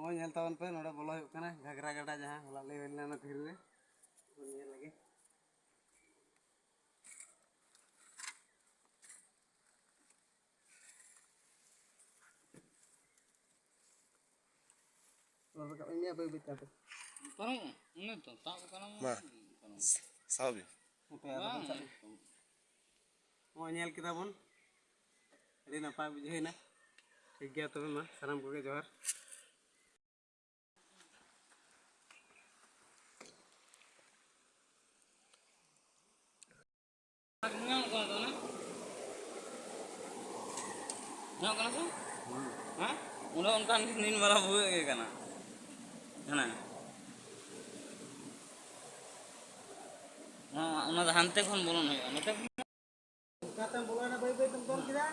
ᱱᱚᱜᱼᱚᱭ ᱧᱮᱞ ᱛᱟᱵᱚᱱ ᱯᱮ ᱱᱚᱰᱮ ᱵᱚᱞᱚ ᱦᱩᱭᱩᱜ ᱠᱟᱱᱟ ᱜᱷᱟᱜᱽᱨᱟ ᱜᱟᱰᱟ ᱡᱟᱦᱟᱸ ᱦᱚᱞᱟ ᱞᱟᱹᱭ ᱦᱩᱭ ᱞᱮᱱᱟ ᱚᱱᱟ ᱫᱷᱤᱨᱤ ᱨᱮ ᱧᱮᱞ ᱞᱟᱹᱜᱤᱫ ᱨᱟᱠᱟᱵ ᱤᱧ ᱵᱟᱹᱭ ᱵᱟᱹᱭ ᱛᱮ parang ano to tao ka naman Ma, sabi. ᱱᱚᱜᱼᱚᱭ ᱧᱮᱞ ᱠᱮᱫᱟ ᱵᱚᱱ ᱟᱹᱰᱤ ᱱᱟᱯᱟᱭ ᱵᱩᱡᱷᱟᱹᱣᱮᱱᱟ ᱴᱷᱤᱠ ᱜᱮᱭᱟ ᱛᱚᱵᱮ ᱢᱟ ᱥᱟᱱᱟᱢ ᱠᱚᱜᱮ ᱡᱚᱦᱟᱨ nyok kana tu ha udah onkan nin malah buat kayak kana kana nah una hante khon bolon hoy katam bolana bayi bayi tem kira